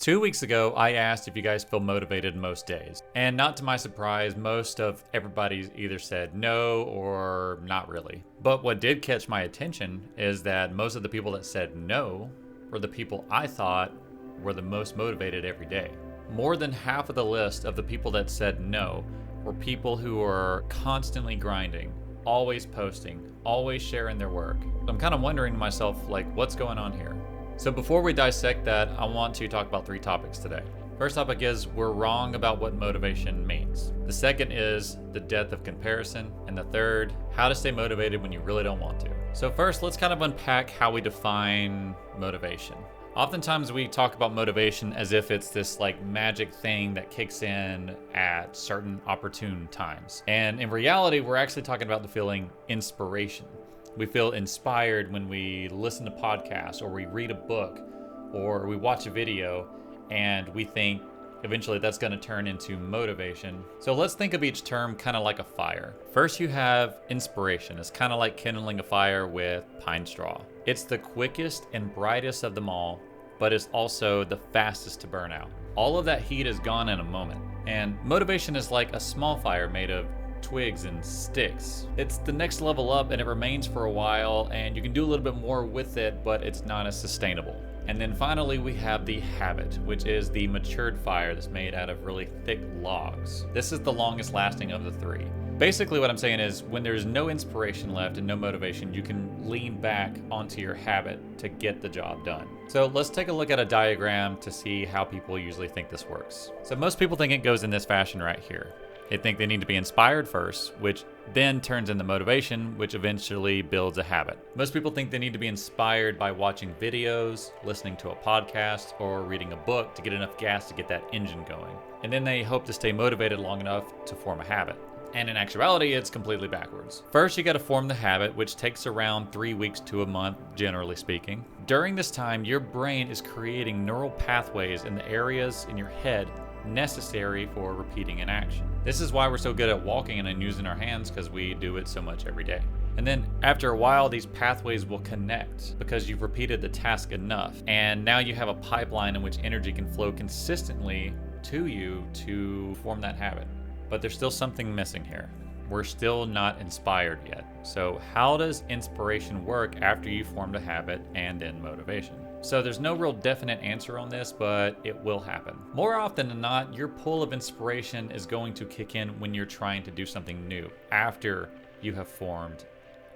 2 weeks ago, I asked if you guys feel motivated most days. And not to my surprise, most of everybody either said no or not really. But what did catch my attention is that most of the people that said no were the people I thought were the most motivated every day. More than half of the list of the people that said no were people who are constantly grinding, always posting, always sharing their work. I'm kind of wondering to myself, what's going on here? So before we dissect that, I want to talk about 3 topics today. First topic is we're wrong about what motivation means. The second is the death of comparison. And the third, how to stay motivated when you really don't want to. So first, let's kind of unpack how we define motivation. Oftentimes we talk about motivation as if it's this magic thing that kicks in at certain opportune times. And in reality, we're actually talking about the feeling inspiration. We feel inspired when we listen to podcasts or we read a book or we watch a video, and we think eventually that's going to turn into motivation. So let's think of each term kind of like a fire. First, you have inspiration. It's kind of like kindling a fire with pine straw. It's the quickest and brightest of them all, but it's also the fastest to burn out. All of that heat is gone in a moment. And motivation is like a small fire made of twigs and sticks. It's the next level up, and it remains for a while, and you can do a little bit more with it, but it's not as sustainable. And then finally we have the habit, which is the matured fire that's made out of really thick logs. This is the longest lasting of the 3. Basically what I'm saying is when there's no inspiration left and no motivation, you can lean back onto your habit to get the job done. So let's take a look at a diagram to see how people usually think this works. So most people think it goes in this fashion right here. They think they need to be inspired first, which then turns into motivation, which eventually builds a habit. Most people think they need to be inspired by watching videos, listening to a podcast, or reading a book to get enough gas to get that engine going. And then they hope to stay motivated long enough to form a habit. And in actuality, it's completely backwards. First, you got to form the habit, which takes around 3 weeks to a month, generally speaking. During this time, your brain is creating neural pathways in the areas in your head necessary for repeating an action. This is why we're so good at walking and using our hands, because we do it so much every day. And then after a while, these pathways will connect because you've repeated the task enough. And now you have a pipeline in which energy can flow consistently to you to form that habit. But there's still something missing here. We're still not inspired yet. So how does inspiration work after you formed a habit and then motivation? So there's no real definite answer on this, but it will happen. More often than not, your pull of inspiration is going to kick in when you're trying to do something new after you have formed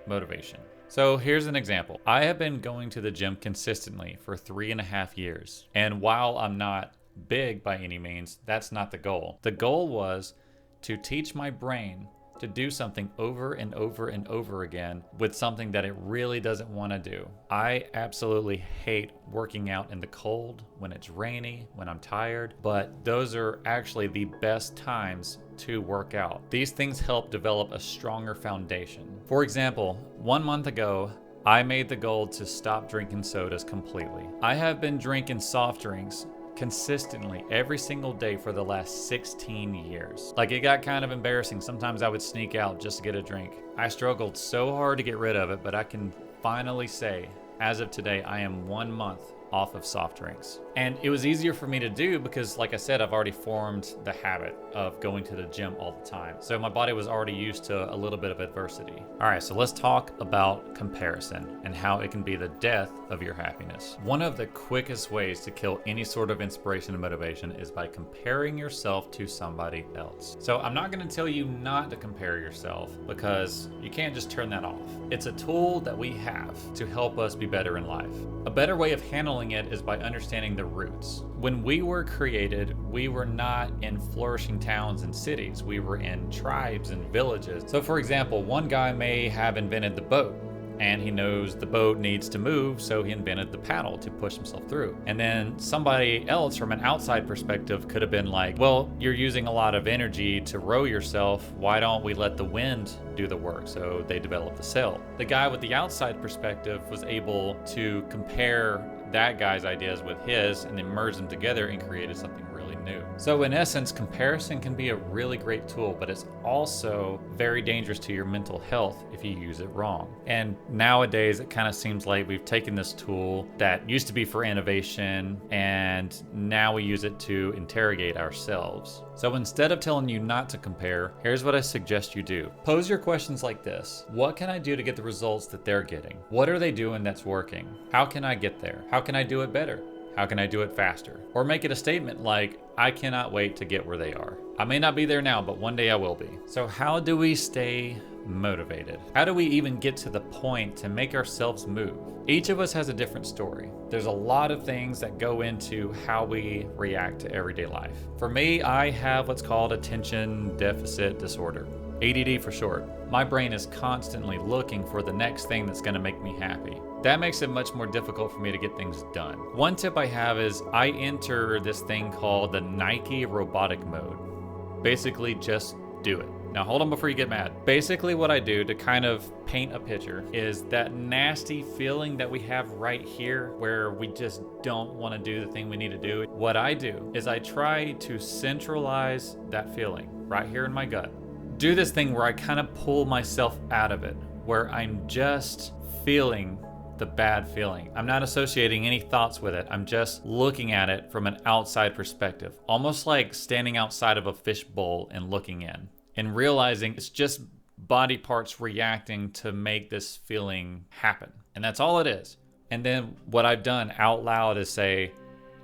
motivation. So here's an example. I have been going to the gym consistently for 3.5 years. And while I'm not big by any means, that's not the goal. The goal was to teach my brain to do something over and over and over again with something that it really doesn't want to do. I absolutely hate working out in the cold, when it's rainy, when I'm tired, but those are actually the best times to work out. These things help develop a stronger foundation. For example, 1 month ago, I made the goal to stop drinking sodas completely. I have been drinking soft drinks consistently every single day for the last 16 years. It got kind of embarrassing. Sometimes I would sneak out just to get a drink. I struggled so hard to get rid of it, but I can finally say, as of today, I am 1 month off of soft drinks. And it was easier for me to do because, like I said, I've already formed the habit of going to the gym all the time. So my body was already used to a little bit of adversity. All right, so let's talk about comparison and how it can be the death of your happiness. One of the quickest ways to kill any sort of inspiration and motivation is by comparing yourself to somebody else. So I'm not going to tell you not to compare yourself, because you can't just turn that off. It's a tool that we have to help us be better in life. A better way of handling it is by understanding the roots. When we were created, we were not in flourishing towns and cities. We were in tribes and villages. So for example, one guy may have invented the boat, and he knows the boat needs to move, so he invented the paddle to push himself through. And then somebody else from an outside perspective could have been like, well, you're using a lot of energy to row yourself. Why don't we let the wind do the work? So they developed the sail. The guy with the outside perspective was able to compare that guy's ideas with his and then merge them together and created something really relatively new. So in essence, comparison can be a really great tool, but it's also very dangerous to your mental health if you use it wrong. And nowadays, it kind of seems like we've taken this tool that used to be for innovation, and now we use it to interrogate ourselves. So instead of telling you not to compare, here's what I suggest you do. Pose your questions like this. What can I do to get the results that they're getting? What are they doing that's working? How can I get there? How can I do it better? How can I do it faster? Or make it a statement like, I cannot wait to get where they are. I may not be there now, but one day I will be. So how do we stay motivated? How do we even get to the point to make ourselves move? Each of us has a different story. There's a lot of things that go into how we react to everyday life. For me, I have what's called attention deficit disorder. ADD for short. My brain is constantly looking for the next thing that's going to make me happy. That makes it much more difficult for me to get things done. One tip I have is I enter this thing called the Nike robotic mode. Basically, just do it. Now hold on before you get mad. Basically what I do to kind of paint a picture is that nasty feeling that we have right here where we just don't want to do the thing we need to do. What I do is I try to centralize that feeling right here in my gut. Do this thing where I kind of pull myself out of it, where I'm just feeling the bad feeling. I'm not associating any thoughts with it. I'm just looking at it from an outside perspective, almost like standing outside of a fishbowl and looking in and realizing it's just body parts reacting to make this feeling happen. And that's all it is. And then what I've done out loud is say,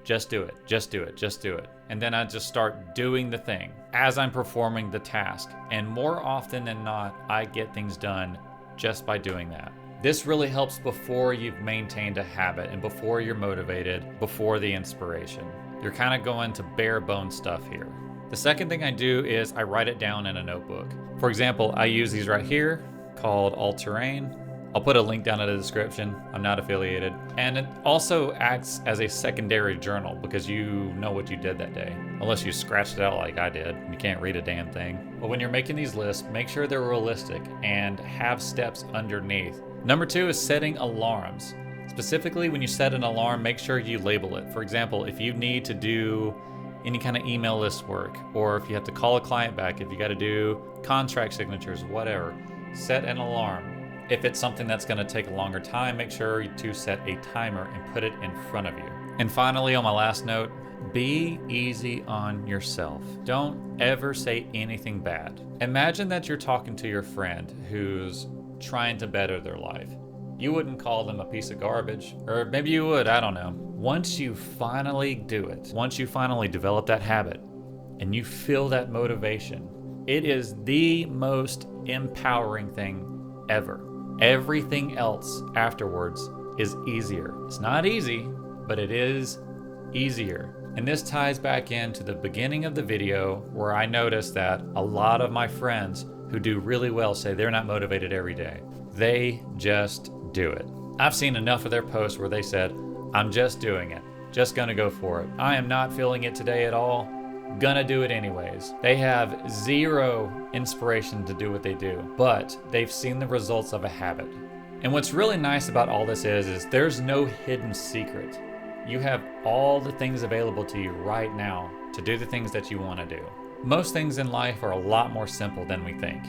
just do it, just do it, just do it. And then I just start doing the thing as I'm performing the task. And more often than not, I get things done just by doing that. This really helps before you've maintained a habit and before you're motivated, before the inspiration. You're kind of going to bare bone stuff here. The second thing I do is I write it down in a notebook. For example, I use these right here called All Terrain. I'll put a link down in the description. I'm not affiliated. And it also acts as a secondary journal because you know what you did that day. Unless you scratched it out like I did. You can't read a damn thing. But when you're making these lists, make sure they're realistic and have steps underneath. Number 2 is setting alarms. Specifically, when you set an alarm, make sure you label it. For example, if you need to do any kind of email list work, or if you have to call a client back, if you got to do contract signatures, whatever, set an alarm. If it's something that's going to take a longer time, make sure to set a timer and put it in front of you. And finally, on my last note, be easy on yourself. Don't ever say anything bad. Imagine that you're talking to your friend who's trying to better their life. You wouldn't call them a piece of garbage, or maybe you would, I don't know. Once you finally do it, once you finally develop that habit and you feel that motivation, it is the most empowering thing ever. Everything else afterwards is easier. It's not easy, but it is easier. And this ties back into the beginning of the video where I noticed that a lot of my friends who do really well say they're not motivated every day. They just do it. I've seen enough of their posts where they said, I'm just doing it, just gonna go for it. I am not feeling it today at all, gonna do it anyways. They have zero inspiration to do what they do, but they've seen the results of a habit. And what's really nice about all this is there's no hidden secret. You have all the things available to you right now to do the things that you want to do. Most things in life are a lot more simple than we think.